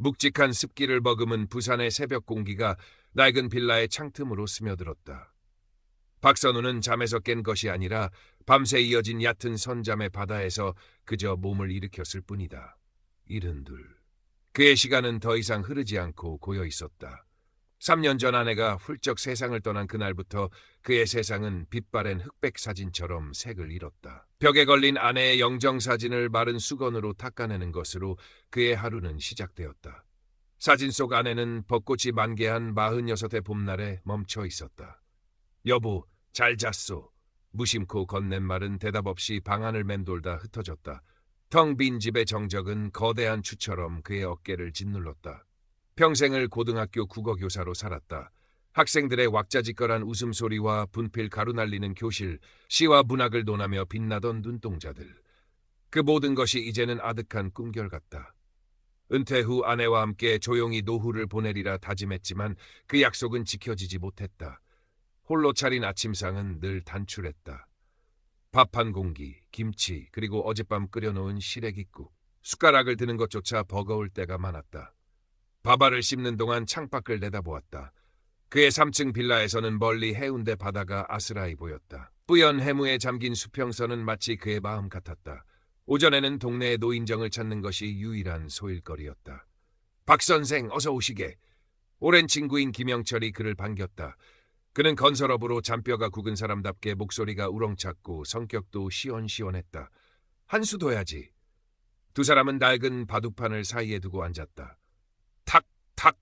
묵직한 습기를 머금은 부산의 새벽 공기가 낡은 빌라의 창틈으로 스며들었다. 박선우는 잠에서 깬 것이 아니라 밤새 이어진 얕은 선잠의 바다에서 그저 몸을 일으켰을 뿐이다. 72. 그의 시간은 더 이상 흐르지 않고 고여 있었다. 3년 전 아내가 훌쩍 세상을 떠난 그날부터 그의 세상은 빛바랜 흑백 사진처럼 색을 잃었다. 벽에 걸린 아내의 영정사진을 마른 수건으로 닦아내는 것으로 그의 하루는 시작되었다. 사진 속 아내는 벚꽃이 만개한 46의 봄날에 멈춰 있었다. 여보, 잘 잤소. 무심코 건넨 말은 대답 없이 방 안을 맴돌다 흩어졌다. 텅 빈 집의 정적은 거대한 추처럼 그의 어깨를 짓눌렀다. 평생을 고등학교 국어교사로 살았다. 학생들의 왁자지껄한 웃음소리와 분필 가루 날리는 교실, 시와 문학을 논하며 빛나던 눈동자들. 그 모든 것이 이제는 아득한 꿈결 같다. 은퇴 후 아내와 함께 조용히 노후를 보내리라 다짐했지만 그 약속은 지켜지지 못했다. 홀로 차린 아침상은 늘 단출했다. 밥 한 공기, 김치, 그리고 어젯밤 끓여놓은 시래기국. 숟가락을 드는 것조차 버거울 때가 많았다. 밥알을 씹는 동안 창밖을 내다보았다. 그의 3층 빌라에서는 멀리 해운대 바다가 아스라이 보였다. 뿌연 해무에 잠긴 수평선은 마치 그의 마음 같았다. 오전에는 동네의 노인정을 찾는 것이 유일한 소일거리였다. 박 선생, 어서 오시게. 오랜 친구인 김영철이 그를 반겼다. 그는 건설업으로 잔뼈가 굳은 사람답게 목소리가 우렁찼고 성격도 시원시원했다. 한 수 둬야지. 두 사람은 낡은 바둑판을 사이에 두고 앉았다. 탁, 탁.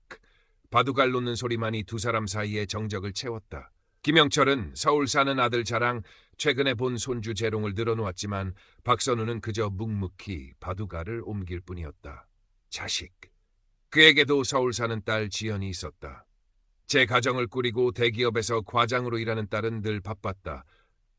바둑알 놓는 소리만이 두 사람 사이에 정적을 채웠다. 김영철은 서울 사는 아들 자랑, 최근에 본 손주 재롱을 늘어놓았지만 박선우는 그저 묵묵히 바둑알을 옮길 뿐이었다. 자식. 그에게도 서울 사는 딸 지연이 있었다. 제 가정을 꾸리고 대기업에서 과장으로 일하는 딸은 늘 바빴다.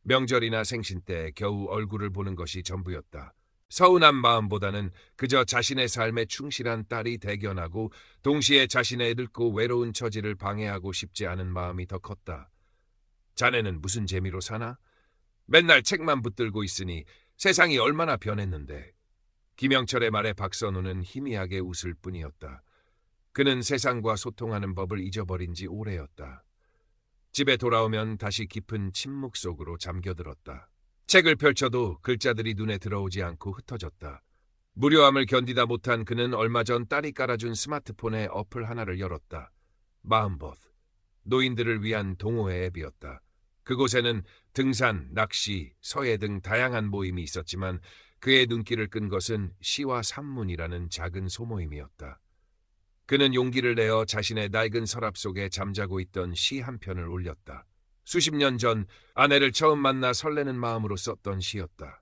명절이나 생신 때 겨우 얼굴을 보는 것이 전부였다. 서운한 마음보다는 그저 자신의 삶에 충실한 딸이 대견하고 동시에 자신의 늙고 외로운 처지를 방해하고 싶지 않은 마음이 더 컸다. 자네는 무슨 재미로 사나? 맨날 책만 붙들고 있으니 세상이 얼마나 변했는데. 김영철의 말에 박선우는 희미하게 웃을 뿐이었다. 그는 세상과 소통하는 법을 잊어버린 지 오래였다. 집에 돌아오면 다시 깊은 침묵 속으로 잠겨들었다. 책을 펼쳐도 글자들이 눈에 들어오지 않고 흩어졌다. 무료함을 견디다 못한 그는 얼마 전 딸이 깔아준 스마트폰에 어플 하나를 열었다. 마음벗. 노인들을 위한 동호회 앱이었다. 그곳에는 등산, 낚시, 서예 등 다양한 모임이 있었지만 그의 눈길을 끈 것은 시와 산문이라는 작은 소모임이었다. 그는 용기를 내어 자신의 낡은 서랍 속에 잠자고 있던 시 한 편을 올렸다. 수십 년 전 아내를 처음 만나 설레는 마음으로 썼던 시였다.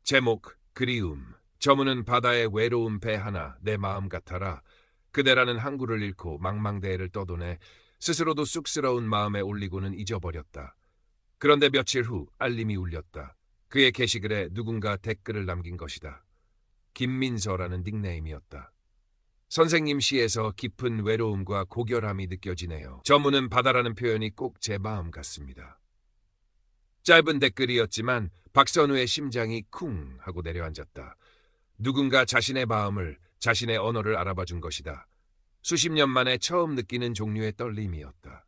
제목, 그리움. 저무는 바다의 외로운 배 하나 내 마음 같아라. 그대라는 항구를 잃고 망망대해를 떠도네 스스로도 쑥스러운 마음에 올리고는 잊어버렸다. 그런데 며칠 후 알림이 울렸다. 그의 게시글에 누군가 댓글을 남긴 것이다. 김민서라는 닉네임이었다. 선생님 시에서 깊은 외로움과 고결함이 느껴지네요. 저무는 바다라는 표현이 꼭 제 마음 같습니다. 짧은 댓글이었지만 박선우의 심장이 쿵 하고 내려앉았다. 누군가 자신의 마음을, 자신의 언어를 알아봐 준 것이다. 수십 년 만에 처음 느끼는 종류의 떨림이었다.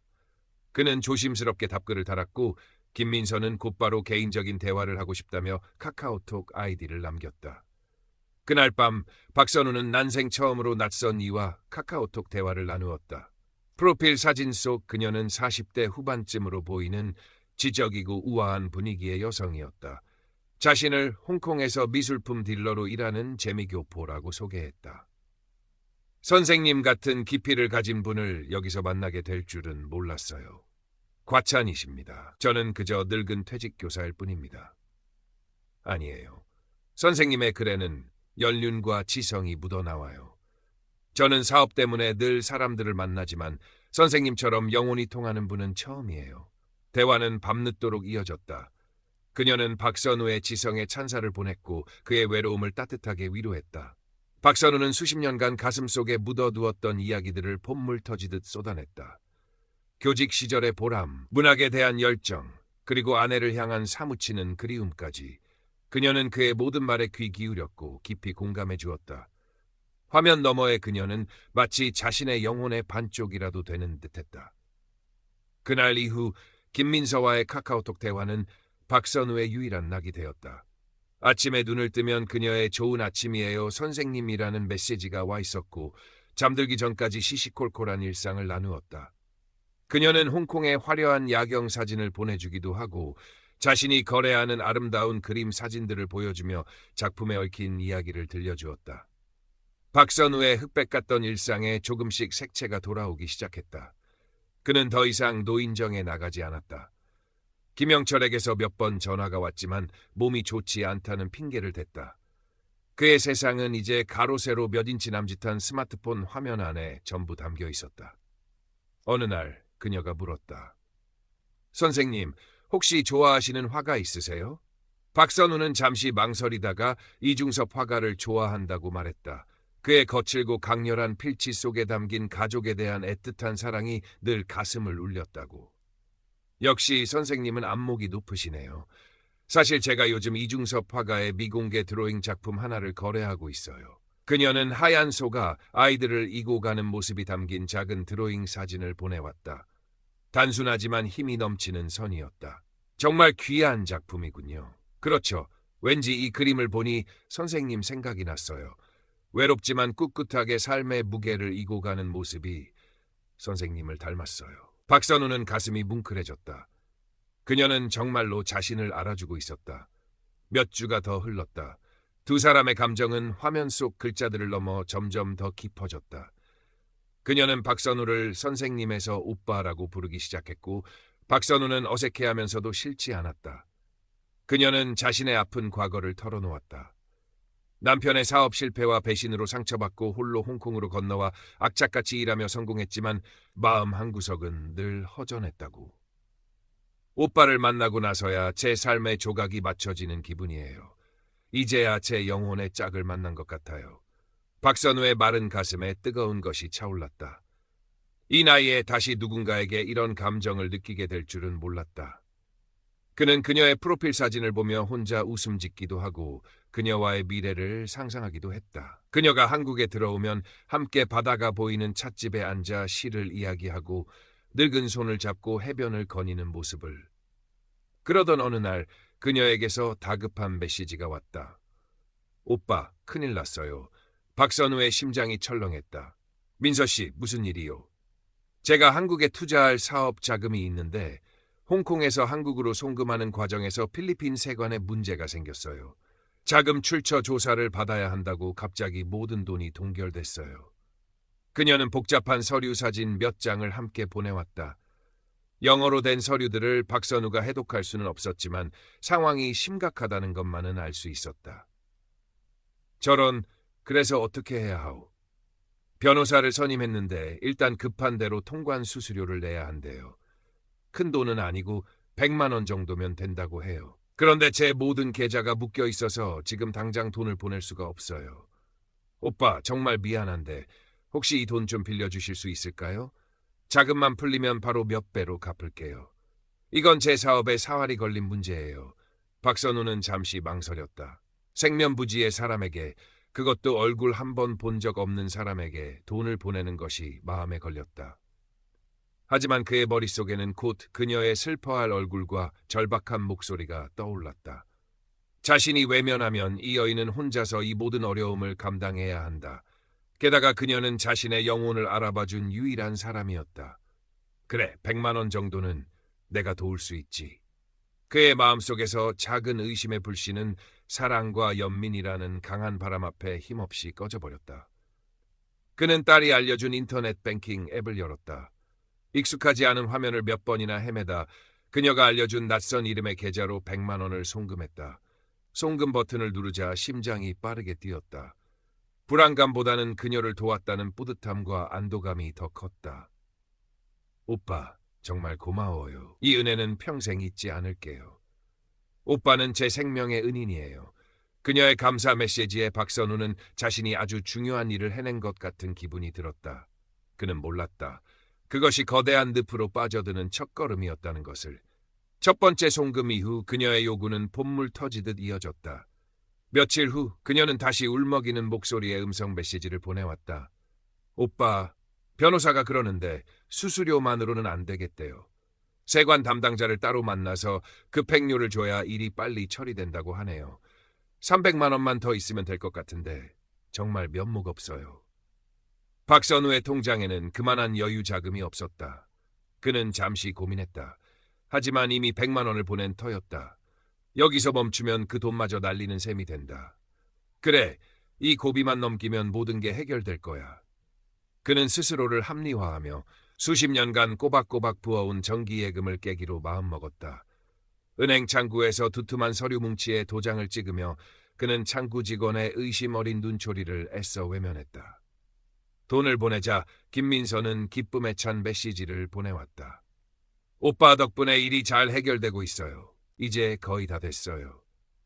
그는 조심스럽게 답글을 달았고 김민서는 곧바로 개인적인 대화를 하고 싶다며 카카오톡 아이디를 남겼다. 그날 밤 박선우는 난생 처음으로 낯선 이와 카카오톡 대화를 나누었다. 프로필 사진 속 그녀는 40대 후반쯤으로 보이는 지적이고 우아한 분위기의 여성이었다. 자신을 홍콩에서 미술품 딜러로 일하는 재미교포라고 소개했다. 선생님 같은 깊이를 가진 분을 여기서 만나게 될 줄은 몰랐어요. 과찬이십니다. 저는 그저 늙은 퇴직교사일 뿐입니다. 아니에요. 선생님의 글에는 연륜과 지성이 묻어나와요. 저는 사업 때문에 늘 사람들을 만나지만 선생님처럼 영혼이 통하는 분은 처음이에요. 대화는 밤늦도록 이어졌다. 그녀는 박선우의 지성에 찬사를 보냈고 그의 외로움을 따뜻하게 위로했다. 박선우는 수십 년간 가슴속에 묻어두었던 이야기들을 봇물 터지듯 쏟아냈다. 교직 시절의 보람, 문학에 대한 열정, 그리고 아내를 향한 사무치는 그리움까지. 그녀는 그의 모든 말에 귀 기울였고 깊이 공감해 주었다. 화면 너머의 그녀는 마치 자신의 영혼의 반쪽이라도 되는 듯했다. 그날 이후 김민서와의 카카오톡 대화는 박선우의 유일한 낙이 되었다. 아침에 눈을 뜨면 그녀의 좋은 아침이에요 선생님이라는 메시지가 와 있었고 잠들기 전까지 시시콜콜한 일상을 나누었다. 그녀는 홍콩의 화려한 야경 사진을 보내주기도 하고 자신이 거래하는 아름다운 그림 사진들을 보여주며 작품에 얽힌 이야기를 들려주었다. 박선우의 흑백 같던 일상에 조금씩 색채가 돌아오기 시작했다. 그는 더 이상 노인정에 나가지 않았다. 김영철에게서 몇 번 전화가 왔지만 몸이 좋지 않다는 핑계를 댔다. 그의 세상은 이제 가로 세로 몇 인치 남짓한 스마트폰 화면 안에 전부 담겨 있었다. 어느 날 그녀가 물었다. 선생님, 혹시 좋아하시는 화가 있으세요? 박선우는 잠시 망설이다가 이중섭 화가를 좋아한다고 말했다. 그의 거칠고 강렬한 필치 속에 담긴 가족에 대한 애틋한 사랑이 늘 가슴을 울렸다고. 역시 선생님은 안목이 높으시네요. 사실 제가 요즘 이중섭 화가의 미공개 드로잉 작품 하나를 거래하고 있어요. 그녀는 하얀 소가 아이들을 이고 가는 모습이 담긴 작은 드로잉 사진을 보내왔다. 단순하지만 힘이 넘치는 선이었다. 정말 귀한 작품이군요. 그렇죠. 왠지 이 그림을 보니 선생님 생각이 났어요. 외롭지만 꿋꿋하게 삶의 무게를 이고 가는 모습이 선생님을 닮았어요. 박선우는 가슴이 뭉클해졌다. 그녀는 정말로 자신을 알아주고 있었다. 몇 주가 더 흘렀다. 두 사람의 감정은 화면 속 글자들을 넘어 점점 더 깊어졌다. 그녀는 박선우를 선생님에서 오빠라고 부르기 시작했고 박선우는 어색해하면서도 싫지 않았다. 그녀는 자신의 아픈 과거를 털어놓았다. 남편의 사업 실패와 배신으로 상처받고 홀로 홍콩으로 건너와 악착같이 일하며 성공했지만 마음 한구석은 늘 허전했다고. 오빠를 만나고 나서야 제 삶의 조각이 맞춰지는 기분이에요. 이제야 제 영혼의 짝을 만난 것 같아요. 박선우의 마른 가슴에 뜨거운 것이 차올랐다. 이 나이에 다시 누군가에게 이런 감정을 느끼게 될 줄은 몰랐다. 그는 그녀의 프로필 사진을 보며 혼자 웃음 짓기도 하고 그녀와의 미래를 상상하기도 했다. 그녀가 한국에 들어오면 함께 바다가 보이는 찻집에 앉아 시를 이야기하고 늙은 손을 잡고 해변을 거니는 모습을. 그러던 어느 날 그녀에게서 다급한 메시지가 왔다. 오빠, 큰일 났어요. 박선우의 심장이 철렁했다. 민서 씨, 무슨 일이요? 제가 한국에 투자할 사업 자금이 있는데 홍콩에서 한국으로 송금하는 과정에서 필리핀 세관에 문제가 생겼어요. 자금 출처 조사를 받아야 한다고 갑자기 모든 돈이 동결됐어요. 그녀는 복잡한 서류 사진 몇 장을 함께 보내왔다. 영어로 된 서류들을 박선우가 해독할 수는 없었지만 상황이 심각하다는 것만은 알 수 있었다. 저런, 그래서 어떻게 해야 하오? 변호사를 선임했는데 일단 급한 대로 통관 수수료를 내야 한대요. 큰 돈은 아니고 100만 원 정도면 된다고 해요. 그런데 제 모든 계좌가 묶여 있어서 지금 당장 돈을 보낼 수가 없어요. 오빠, 정말 미안한데 혹시 이 돈 좀 빌려주실 수 있을까요? 자금만 풀리면 바로 몇 배로 갚을게요. 이건 제 사업에 사활이 걸린 문제예요. 박선우는 잠시 망설였다. 생면부지의 사람에게, 그것도 얼굴 한 번 본 적 없는 사람에게 돈을 보내는 것이 마음에 걸렸다. 하지만 그의 머릿속에는 곧 그녀의 슬퍼할 얼굴과 절박한 목소리가 떠올랐다. 자신이 외면하면 이 여인은 혼자서 이 모든 어려움을 감당해야 한다. 게다가 그녀는 자신의 영혼을 알아봐준 유일한 사람이었다. 그래, 100만 원 정도는 내가 도울 수 있지. 그의 마음속에서 작은 의심의 불씨는 사랑과 연민이라는 강한 바람 앞에 힘없이 꺼져버렸다. 그는 딸이 알려준 인터넷 뱅킹 앱을 열었다. 익숙하지 않은 화면을 몇 번이나 헤매다 그녀가 알려준 낯선 이름의 계좌로 100만 원을 송금했다. 송금 버튼을 누르자 심장이 빠르게 뛰었다. 불안감보다는 그녀를 도왔다는 뿌듯함과 안도감이 더 컸다. 오빠, 정말 고마워요. 이 은혜는 평생 잊지 않을게요. 오빠는 제 생명의 은인이에요. 그녀의 감사 메시지에 박선우는 자신이 아주 중요한 일을 해낸 것 같은 기분이 들었다. 그는 몰랐다. 그것이 거대한 늪으로 빠져드는 첫걸음이었다는 것을. 첫 번째 송금 이후 그녀의 요구는 봇물 터지듯 이어졌다. 며칠 후 그녀는 다시 울먹이는 목소리의 음성 메시지를 보내왔다. 오빠, 변호사가 그러는데 수수료만으로는 안 되겠대요. 세관 담당자를 따로 만나서 급행료를 줘야 일이 빨리 처리된다고 하네요. 300만 원만 더 있으면 될 것 같은데 정말 면목 없어요. 박선우의 통장에는 그만한 여유 자금이 없었다. 그는 잠시 고민했다. 하지만 이미 100만 원을 보낸 터였다. 여기서 멈추면 그 돈마저 날리는 셈이 된다. 그래, 이 고비만 넘기면 모든 게 해결될 거야. 그는 스스로를 합리화하며 수십 년간 꼬박꼬박 부어온 정기예금을 깨기로 마음먹었다. 은행 창구에서 두툼한 서류 뭉치에 도장을 찍으며 그는 창구 직원의 의심 어린 눈초리를 애써 외면했다. 돈을 보내자 김민서는 기쁨에 찬 메시지를 보내왔다. 오빠 덕분에 일이 잘 해결되고 있어요. 이제 거의 다 됐어요.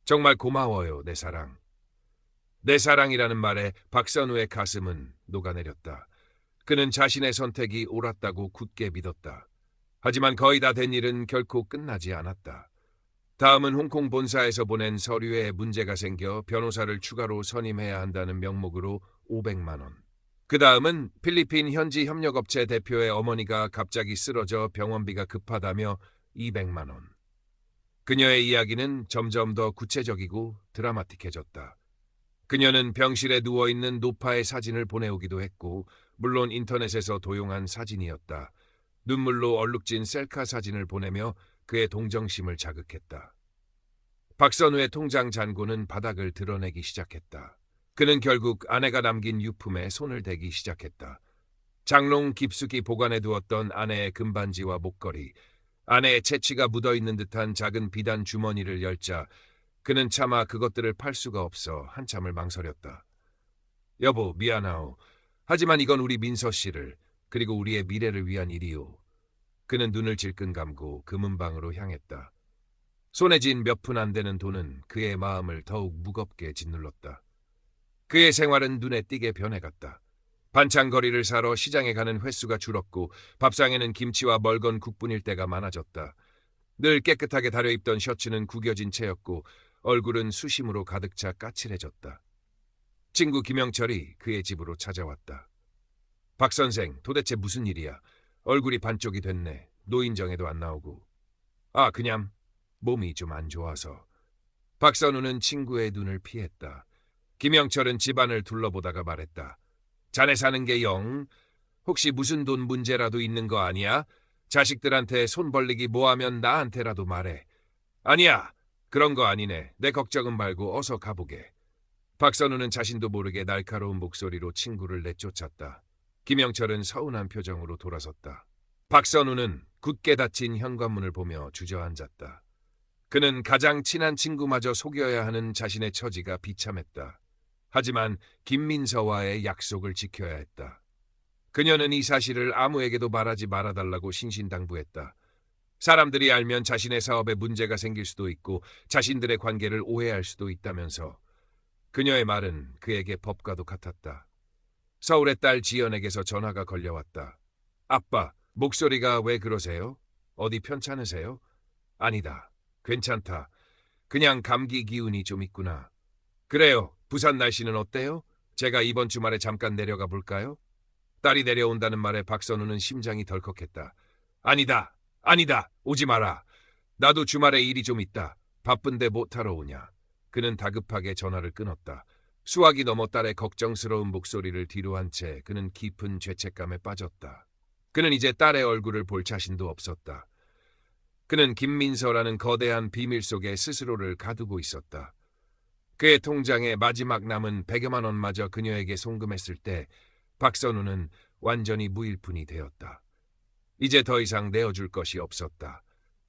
정말 고마워요, 내 사랑. 내 사랑이라는 말에 박선우의 가슴은 녹아내렸다. 그는 자신의 선택이 옳았다고 굳게 믿었다. 하지만 거의 다 된 일은 결코 끝나지 않았다. 다음은 홍콩 본사에서 보낸 서류에 문제가 생겨 변호사를 추가로 선임해야 한다는 명목으로 500만 원. 그 다음은 필리핀 현지 협력업체 대표의 어머니가 갑자기 쓰러져 병원비가 급하다며 200만 원. 그녀의 이야기는 점점 더 구체적이고 드라마틱해졌다. 그녀는 병실에 누워있는 노파의 사진을 보내오기도 했고, 물론 인터넷에서 도용한 사진이었다. 눈물로 얼룩진 셀카 사진을 보내며 그의 동정심을 자극했다. 박선우의 통장 잔고는 바닥을 드러내기 시작했다. 그는 결국 아내가 남긴 유품에 손을 대기 시작했다. 장롱 깊숙이 보관해두었던 아내의 금반지와 목걸이, 아내의 채취가 묻어있는 듯한 작은 비단 주머니를 열자 그는 차마 그것들을 팔 수가 없어 한참을 망설였다. 여보, 미안하오. 하지만 이건 우리 민서 씨를, 그리고 우리의 미래를 위한 일이오. 그는 눈을 질끈 감고 금은방으로 향했다. 손에 쥔 몇 푼 안 되는 돈은 그의 마음을 더욱 무겁게 짓눌렀다. 그의 생활은 눈에 띄게 변해갔다. 반찬거리를 사러 시장에 가는 횟수가 줄었고 밥상에는 김치와 멀건 국뿐일 때가 많아졌다. 늘 깨끗하게 다려입던 셔츠는 구겨진 채였고 얼굴은 수심으로 가득 차 까칠해졌다. 친구 김영철이 그의 집으로 찾아왔다. 박 선생, 도대체 무슨 일이야? 얼굴이 반쪽이 됐네. 노인정에도 안 나오고. 아, 그냥 몸이 좀 안 좋아서. 박선우는 친구의 눈을 피했다. 김영철은 집안을 둘러보다가 말했다. 자네 사는 게 영? 혹시 무슨 돈 문제라도 있는 거 아니야? 자식들한테 손 벌리기 뭐하면 나한테라도 말해. 아니야. 그런 거 아니네. 내 걱정은 말고 어서 가보게. 박선우는 자신도 모르게 날카로운 목소리로 친구를 내쫓았다. 김영철은 서운한 표정으로 돌아섰다. 박선우는 굳게 닫힌 현관문을 보며 주저앉았다. 그는 가장 친한 친구마저 속여야 하는 자신의 처지가 비참했다. 하지만 김민서와의 약속을 지켜야 했다. 그녀는 이 사실을 아무에게도 말하지 말아달라고 신신당부했다. 사람들이 알면 자신의 사업에 문제가 생길 수도 있고 자신들의 관계를 오해할 수도 있다면서. 그녀의 말은 그에게 법과도 같았다. 서울의 딸 지연에게서 전화가 걸려왔다. 아빠, 목소리가 왜 그러세요? 어디 편찮으세요? 아니다. 괜찮다. 그냥 감기 기운이 좀 있구나. 그래요. 부산 날씨는 어때요? 제가 이번 주말에 잠깐 내려가 볼까요? 딸이 내려온다는 말에 박선우는 심장이 덜컥했다. 아니다. 아니다. 오지 마라. 나도 주말에 일이 좀 있다. 바쁜데 못하러 오냐. 그는 다급하게 전화를 끊었다. 수학이 넘어 딸의 걱정스러운 목소리를 뒤로 한 채 그는 깊은 죄책감에 빠졌다. 그는 이제 딸의 얼굴을 볼 자신도 없었다. 그는 김민서라는 거대한 비밀 속에 스스로를 가두고 있었다. 그의 통장에 마지막 남은 100여만 원마저 그녀에게 송금했을 때 박선우는 완전히 무일푼이 되었다. 이제 더 이상 내어줄 것이 없었다.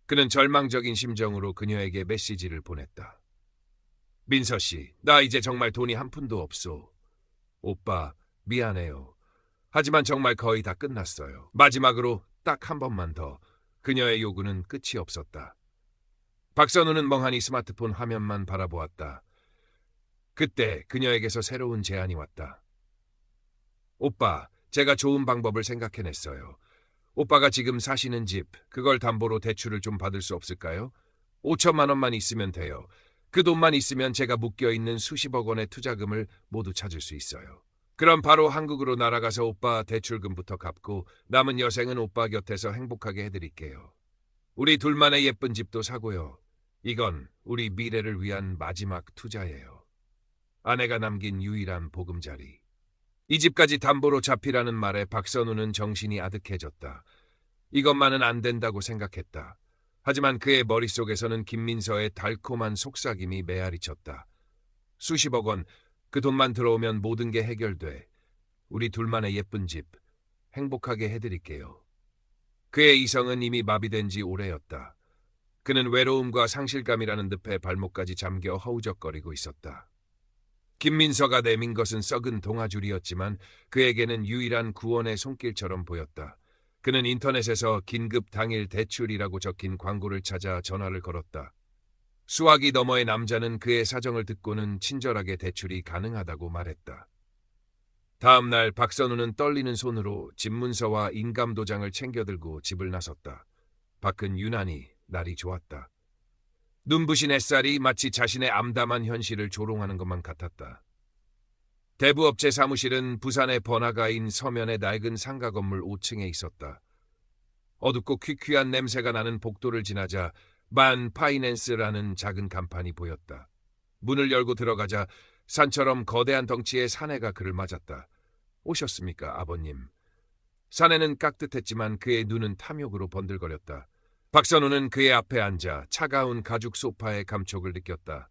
그는 절망적인 심정으로 그녀에게 메시지를 보냈다. 민서 씨, 나 이제 정말 돈이 한 푼도 없소. 오빠, 미안해요. 하지만 정말 거의 다 끝났어요. 마지막으로 딱 한 번만 더. 그녀의 요구는 끝이 없었다. 박선우는 멍하니 스마트폰 화면만 바라보았다. 그때 그녀에게서 새로운 제안이 왔다. 오빠, 제가 좋은 방법을 생각해냈어요. 오빠가 지금 사시는 집, 그걸 담보로 대출을 좀 받을 수 없을까요? 5천만 원만 있으면 돼요. 그 돈만 있으면 제가 묶여있는 수십억 원의 투자금을 모두 찾을 수 있어요. 그럼 바로 한국으로 날아가서 오빠 대출금부터 갚고 남은 여생은 오빠 곁에서 행복하게 해드릴게요. 우리 둘만의 예쁜 집도 사고요. 이건 우리 미래를 위한 마지막 투자예요. 아내가 남긴 유일한 보금자리. 이 집까지 담보로 잡히라는 말에 박선우는 정신이 아득해졌다. 이것만은 안 된다고 생각했다. 하지만 그의 머릿속에서는 김민서의 달콤한 속삭임이 메아리쳤다. 수십억 원, 그 돈만 들어오면 모든 게 해결돼. 우리 둘만의 예쁜 집, 행복하게 해드릴게요. 그의 이성은 이미 마비된 지 오래였다. 그는 외로움과 상실감이라는 늪에 발목까지 잠겨 허우적거리고 있었다. 김민서가 내민 것은 썩은 동아줄이었지만 그에게는 유일한 구원의 손길처럼 보였다. 그는 인터넷에서 긴급 당일 대출이라고 적힌 광고를 찾아 전화를 걸었다. 수화기 너머의 남자는 그의 사정을 듣고는 친절하게 대출이 가능하다고 말했다. 다음 날 박선우는 떨리는 손으로 집문서와 인감도장을 챙겨들고 집을 나섰다. 밖은 유난히 날이 좋았다. 눈부신 햇살이 마치 자신의 암담한 현실을 조롱하는 것만 같았다. 대부업체 사무실은 부산의 번화가인 서면의 낡은 상가 건물 5층에 있었다. 어둡고 퀴퀴한 냄새가 나는 복도를 지나자 만 파이낸스라는 작은 간판이 보였다. 문을 열고 들어가자 산처럼 거대한 덩치의 사내가 그를 맞았다. 오셨습니까, 아버님? 사내는 깍듯했지만 그의 눈은 탐욕으로 번들거렸다. 박선우는 그의 앞에 앉아 차가운 가죽 소파의 감촉을 느꼈다.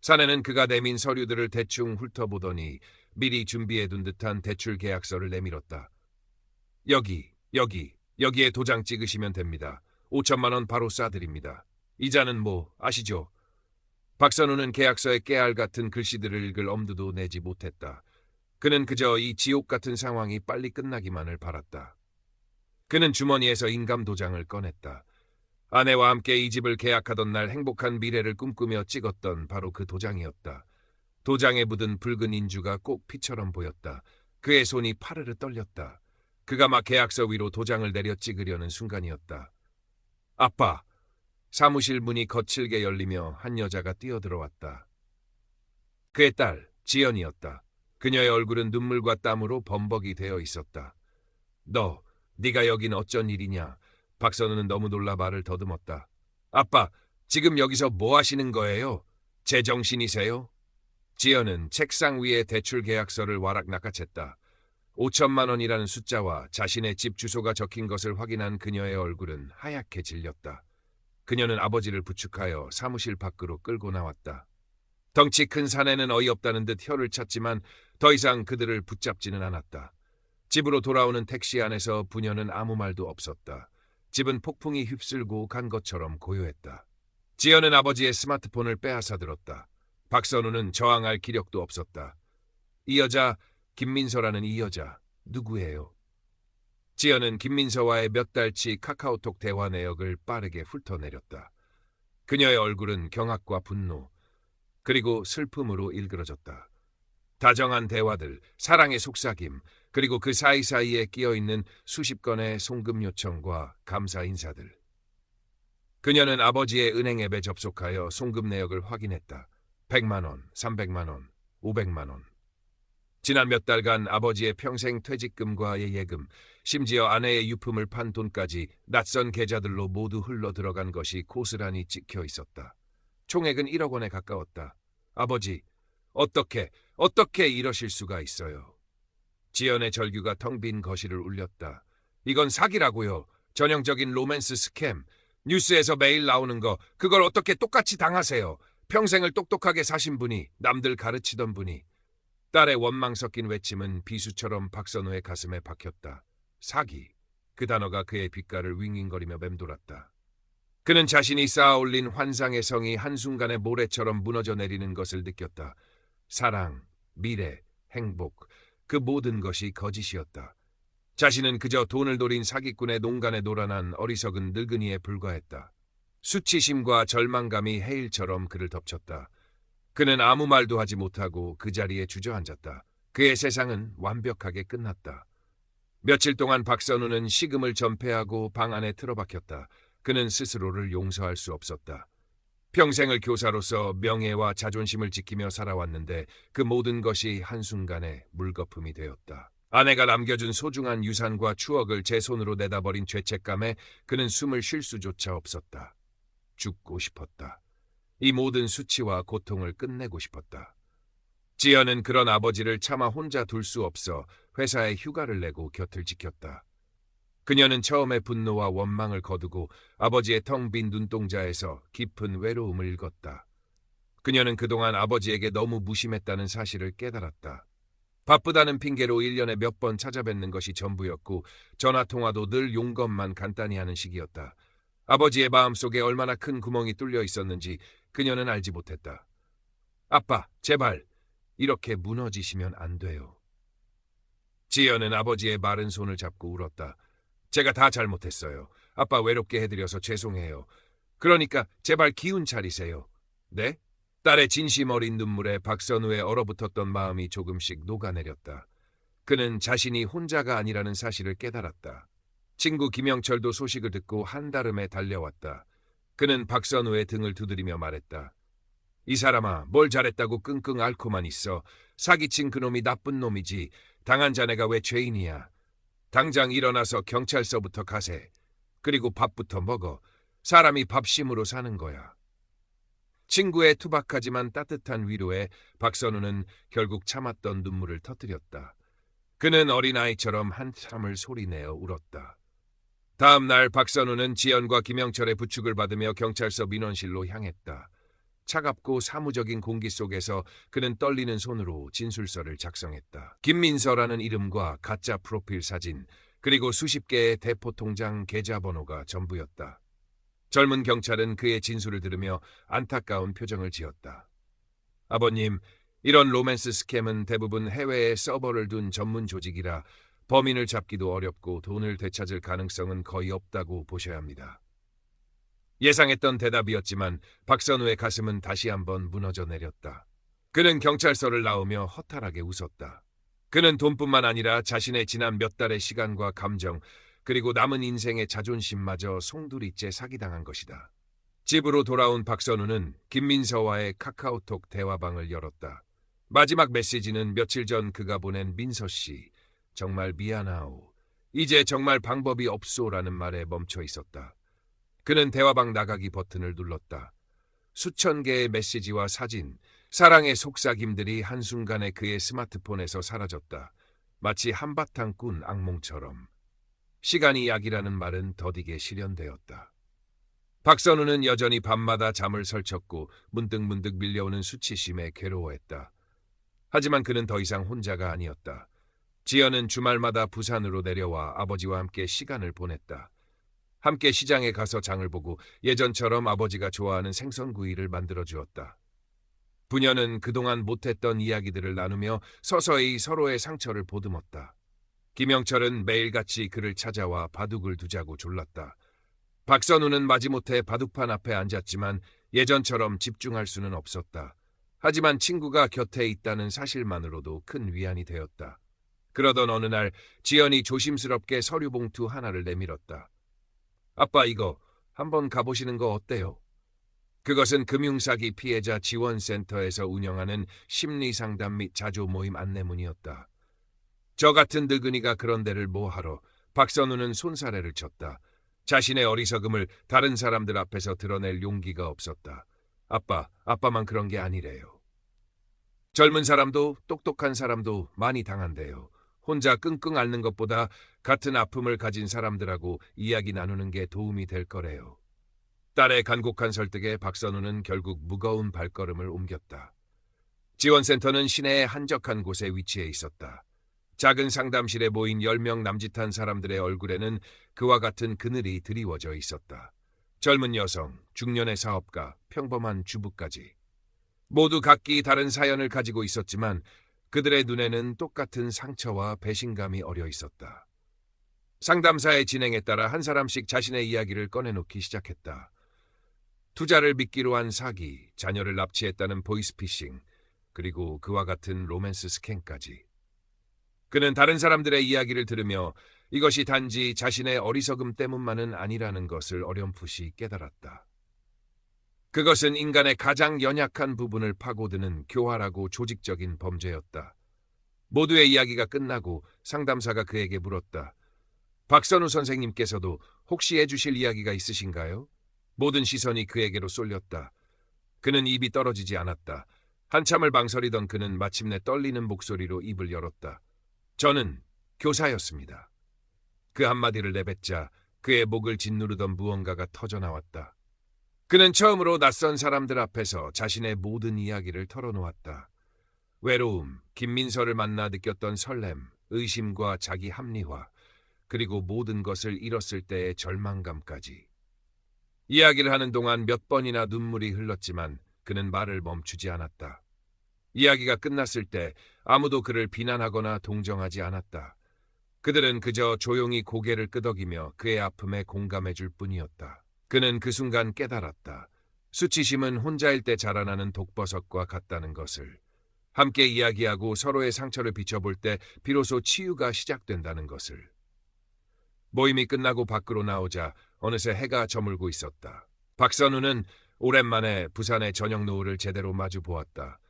사내는 그가 내민 서류들을 대충 훑어보더니 미리 준비해둔 듯한 대출 계약서를 내밀었다. 여기에 도장 찍으시면 됩니다. 5천만 원 바로 쏴드립니다. 이자는 뭐 아시죠? 박선우는 계약서의 깨알 같은 글씨들을 읽을 엄두도 내지 못했다. 그는 그저 이 지옥 같은 상황이 빨리 끝나기만을 바랐다. 그는 주머니에서 인감 도장을 꺼냈다. 아내와 함께 이 집을 계약하던 날 행복한 미래를 꿈꾸며 찍었던 바로 그 도장이었다. 도장에 묻은 붉은 인주가 꼭 피처럼 보였다. 그의 손이 파르르 떨렸다. 그가 막 계약서 위로 도장을 내려 찍으려는 순간이었다. 아빠! 사무실 문이 거칠게 열리며 한 여자가 뛰어들어왔다. 그의 딸, 지연이었다. 그녀의 얼굴은 눈물과 땀으로 범벅이 되어 있었다. 네가 여긴 어쩐 일이냐? 박선우는 너무 놀라 말을 더듬었다. 아빠, 지금 여기서 뭐 하시는 거예요? 제정신이세요? 지연은 책상 위에 대출 계약서를 와락 낚아챘다. 5천만 원이라는 숫자와 자신의 집 주소가 적힌 것을 확인한 그녀의 얼굴은 하얗게 질렸다. 그녀는 아버지를 부축하여 사무실 밖으로 끌고 나왔다. 덩치 큰 사내는 어이없다는 듯 혀를 찼지만 더 이상 그들을 붙잡지는 않았다. 집으로 돌아오는 택시 안에서 부녀는 아무 말도 없었다. 집은 폭풍이 휩쓸고 간 것처럼 고요했다. 지연은 아버지의 스마트폰을 빼앗아 들었다. 박선우는 저항할 기력도 없었다. 이 여자, 김민서라는 이 여자, 누구예요? 지연은 김민서와의 몇 달치 카카오톡 대화 내역을 빠르게 훑어내렸다. 그녀의 얼굴은 경악과 분노, 그리고 슬픔으로 일그러졌다. 다정한 대화들, 사랑의 속삭임, 그리고 그 사이사이에 끼어있는 수십 건의 송금 요청과 감사 인사들. 그녀는 아버지의 은행 앱에 접속하여 송금 내역을 확인했다. 100만 원, 300만 원, 500만 원. 지난 몇 달간 아버지의 평생 퇴직금과 예예금, 심지어 아내의 유품을 판 돈까지 낯선 계좌들로 모두 흘러 들어간 것이 고스란히 찍혀 있었다. 총액은 1억 원에 가까웠다. 아버지, 어떻게 이러실 수가 있어요? 지연의 절규가 텅 빈 거실을 울렸다. 이건 사기라고요. 전형적인 로맨스 스캠. 뉴스에서 매일 나오는 거, 그걸 어떻게 똑같이 당하세요? 평생을 똑똑하게 사신 분이, 남들 가르치던 분이. 딸의 원망 섞인 외침은 비수처럼 박선우의 가슴에 박혔다. 사기. 그 단어가 그의 귓가를 윙윙거리며 맴돌았다. 그는 자신이 쌓아올린 환상의 성이 한순간에 모래처럼 무너져 내리는 것을 느꼈다. 사랑, 미래, 행복, 그 모든 것이 거짓이었다. 자신은 그저 돈을 노린 사기꾼의 농간에 놀아난 어리석은 늙은이에 불과했다. 수치심과 절망감이 해일처럼 그를 덮쳤다. 그는 아무 말도 하지 못하고 그 자리에 주저앉았다. 그의 세상은 완벽하게 끝났다. 며칠 동안 박선우는 식음을 전폐하고 방 안에 틀어박혔다. 그는 스스로를 용서할 수 없었다. 평생을 교사로서 명예와 자존심을 지키며 살아왔는데 그 모든 것이 한순간에 물거품이 되었다. 아내가 남겨준 소중한 유산과 추억을 제 손으로 내다버린 죄책감에 그는 숨을 쉴 수조차 없었다. 죽고 싶었다. 이 모든 수치와 고통을 끝내고 싶었다. 지연은 그런 아버지를 차마 혼자 둘 수 없어 회사에 휴가를 내고 곁을 지켰다. 그녀는 처음에 분노와 원망을 거두고 아버지의 텅 빈 눈동자에서 깊은 외로움을 읽었다. 그녀는 그동안 아버지에게 너무 무심했다는 사실을 깨달았다. 바쁘다는 핑계로 1년에 몇 번 찾아뵙는 것이 전부였고 전화통화도 늘 용건만 간단히 하는 시기였다. 아버지의 마음속에 얼마나 큰 구멍이 뚫려 있었는지 그녀는 알지 못했다. 아빠, 제발 이렇게 무너지시면 안 돼요. 지연은 아버지의 마른 손을 잡고 울었다. 제가 다 잘못했어요. 아빠 외롭게 해드려서 죄송해요. 그러니까 제발 기운 차리세요. 네? 딸의 진심 어린 눈물에 박선우의 얼어붙었던 마음이 조금씩 녹아내렸다. 그는 자신이 혼자가 아니라는 사실을 깨달았다. 친구 김영철도 소식을 듣고 한달음에 달려왔다. 그는 박선우의 등을 두드리며 말했다. 이 사람아, 뭘 잘했다고 끙끙 앓고만 있어. 사기친 그놈이 나쁜 놈이지. 당한 자네가 왜 죄인이야. 당장 일어나서 경찰서부터 가세. 그리고 밥부터 먹어. 사람이 밥심으로 사는 거야. 친구의 투박하지만 따뜻한 위로에 박선우는 결국 참았던 눈물을 터뜨렸다. 그는 어린아이처럼 한참을 소리내어 울었다. 다음 날 박선우는 지연과 김영철의 부축을 받으며 경찰서 민원실로 향했다. 차갑고 사무적인 공기 속에서 그는 떨리는 손으로 진술서를 작성했다. 김민서라는 이름과 가짜 프로필 사진, 그리고 수십 개의 대포통장 계좌번호가 전부였다. 젊은 경찰은 그의 진술을 들으며 안타까운 표정을 지었다. 아버님, 이런 로맨스 스캠은 대부분 해외에 서버를 둔 전문 조직이라 범인을 잡기도 어렵고 돈을 되찾을 가능성은 거의 없다고 보셔야 합니다. 예상했던 대답이었지만 박선우의 가슴은 다시 한번 무너져 내렸다. 그는 경찰서를 나오며 허탈하게 웃었다. 그는 돈뿐만 아니라 자신의 지난 몇 달의 시간과 감정, 그리고 남은 인생의 자존심마저 송두리째 사기당한 것이다. 집으로 돌아온 박선우는 김민서와의 카카오톡 대화방을 열었다. 마지막 메시지는 며칠 전 그가 보낸 민서 씨, 정말 미안하오. 이제 정말 방법이 없소라는 말에 멈춰 있었다. 그는 대화방 나가기 버튼을 눌렀다. 수천 개의 메시지와 사진, 사랑의 속삭임들이 한순간에 그의 스마트폰에서 사라졌다. 마치 한바탕 꾼 악몽처럼. 시간이 약이라는 말은 더디게 실현되었다. 박선우는 여전히 밤마다 잠을 설쳤고 문득문득 밀려오는 수치심에 괴로워했다. 하지만 그는 더 이상 혼자가 아니었다. 지연은 주말마다 부산으로 내려와 아버지와 함께 시간을 보냈다. 함께 시장에 가서 장을 보고 예전처럼 아버지가 좋아하는 생선구이를 만들어 주었다. 부녀는 그동안 못했던 이야기들을 나누며 서서히 서로의 상처를 보듬었다. 김영철은 매일같이 그를 찾아와 바둑을 두자고 졸랐다. 박선우는 마지못해 바둑판 앞에 앉았지만 예전처럼 집중할 수는 없었다. 하지만 친구가 곁에 있다는 사실만으로도 큰 위안이 되었다. 그러던 어느 날 지연이 조심스럽게 서류 봉투 하나를 내밀었다. 아빠, 이거 한번 가보시는 거 어때요? 그것은 금융사기 피해자 지원센터에서 운영하는 심리상담 및 자조 모임 안내문이었다. 저 같은 늙은이가 그런 데를 뭐하러. 박선우는 손사래를 쳤다. 자신의 어리석음을 다른 사람들 앞에서 드러낼 용기가 없었다. 아빠만 그런 게 아니래요. 젊은 사람도 똑똑한 사람도 많이 당한대요. 혼자 끙끙 앓는 것보다 같은 아픔을 가진 사람들하고 이야기 나누는 게 도움이 될 거래요. 딸의 간곡한 설득에 박선우는 결국 무거운 발걸음을 옮겼다. 지원센터는 시내의 한적한 곳에 위치해 있었다. 작은 상담실에 모인 10명 남짓한 사람들의 얼굴에는 그와 같은 그늘이 드리워져 있었다. 젊은 여성, 중년의 사업가, 평범한 주부까지. 모두 각기 다른 사연을 가지고 있었지만 그들의 눈에는 똑같은 상처와 배신감이 어려 있었다. 상담사의 진행에 따라 한 사람씩 자신의 이야기를 꺼내놓기 시작했다. 투자를 미끼로 한 사기, 자녀를 납치했다는 보이스피싱, 그리고 그와 같은 로맨스 스캔까지. 그는 다른 사람들의 이야기를 들으며 이것이 단지 자신의 어리석음 때문만은 아니라는 것을 어렴풋이 깨달았다. 그것은 인간의 가장 연약한 부분을 파고드는 교활하고 조직적인 범죄였다. 모두의 이야기가 끝나고 상담사가 그에게 물었다. 박선우 선생님께서도 혹시 해주실 이야기가 있으신가요? 모든 시선이 그에게로 쏠렸다. 그는 입이 떨어지지 않았다. 한참을 망설이던 그는 마침내 떨리는 목소리로 입을 열었다. 저는 교사였습니다. 그 한마디를 내뱉자 그의 목을 짓누르던 무언가가 터져나왔다. 그는 처음으로 낯선 사람들 앞에서 자신의 모든 이야기를 털어놓았다. 외로움, 김민서를 만나 느꼈던 설렘, 의심과 자기 합리화, 그리고 모든 것을 잃었을 때의 절망감까지. 이야기를 하는 동안 몇 번이나 눈물이 흘렀지만 그는 말을 멈추지 않았다. 이야기가 끝났을 때 아무도 그를 비난하거나 동정하지 않았다. 그들은 그저 조용히 고개를 끄덕이며 그의 아픔에 공감해줄 뿐이었다. 그는 그 순간 깨달았다. 수치심은 혼자일 때 자라나는 독버섯과 같다는 것을. 함께 이야기하고 서로의 상처를 비춰볼 때 비로소 치유가 시작된다는 것을. 모임이 끝나고 밖으로 나오자 어느새 해가 저물고 있었다. 박선우는 오랜만에 부산의 저녁 노을을 제대로 마주 보았다.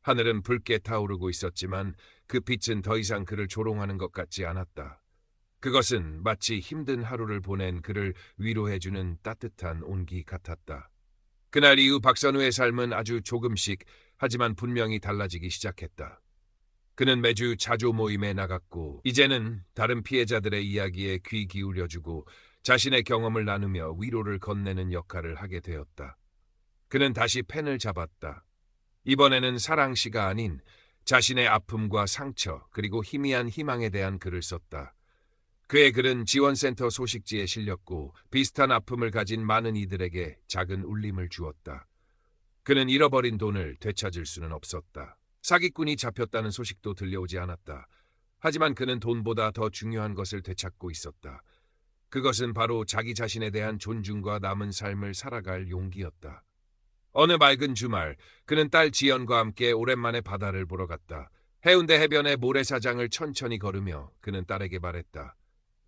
하늘은 붉게 타오르고 있었지만 그 빛은 더 이상 그를 조롱하는 것 같지 않았다. 그것은 마치 힘든 하루를 보낸 그를 위로해주는 따뜻한 온기 같았다. 그날 이후 박선우의 삶은 아주 조금씩 하지만 분명히 달라지기 시작했다. 그는 매주 자조 모임에 나갔고 이제는 다른 피해자들의 이야기에 귀 기울여주고 자신의 경험을 나누며 위로를 건네는 역할을 하게 되었다. 그는 다시 펜을 잡았다. 이번에는 사랑시가 아닌 자신의 아픔과 상처 그리고 희미한 희망에 대한 글을 썼다. 그의 글은 지원센터 소식지에 실렸고 비슷한 아픔을 가진 많은 이들에게 작은 울림을 주었다. 그는 잃어버린 돈을 되찾을 수는 없었다. 사기꾼이 잡혔다는 소식도 들려오지 않았다. 하지만 그는 돈보다 더 중요한 것을 되찾고 있었다. 그것은 바로 자기 자신에 대한 존중과 남은 삶을 살아갈 용기였다. 어느 맑은 주말, 그는 딸 지연과 함께 오랜만에 바다를 보러 갔다. 해운대 해변의 모래사장을 천천히 걸으며 그는 딸에게 말했다.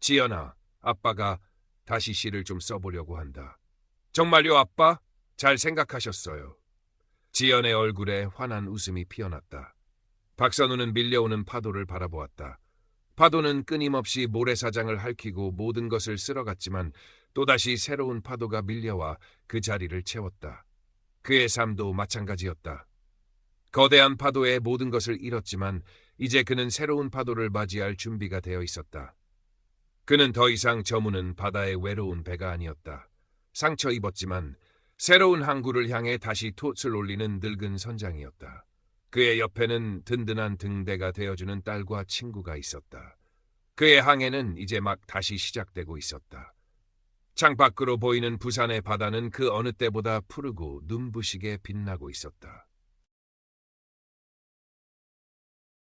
지연아, 아빠가 다시 시를 좀 써보려고 한다. 정말요, 아빠? 잘 생각하셨어요. 지연의 얼굴에 환한 웃음이 피어났다. 박선우는 밀려오는 파도를 바라보았다. 파도는 끊임없이 모래사장을 핥히고 모든 것을 쓸어갔지만 또다시 새로운 파도가 밀려와 그 자리를 채웠다. 그의 삶도 마찬가지였다. 거대한 파도에 모든 것을 잃었지만 이제 그는 새로운 파도를 맞이할 준비가 되어 있었다. 그는 더 이상 저무는 바다의 외로운 배가 아니었다. 상처 입었지만 새로운 항구를 향해 다시 돛을 올리는 늙은 선장이었다. 그의 옆에는 든든한 등대가 되어주는 딸과 친구가 있었다. 그의 항해는 이제 막 다시 시작되고 있었다. 창밖으로 보이는 부산의 바다는 그 어느 때보다 푸르고 눈부시게 빛나고 있었다.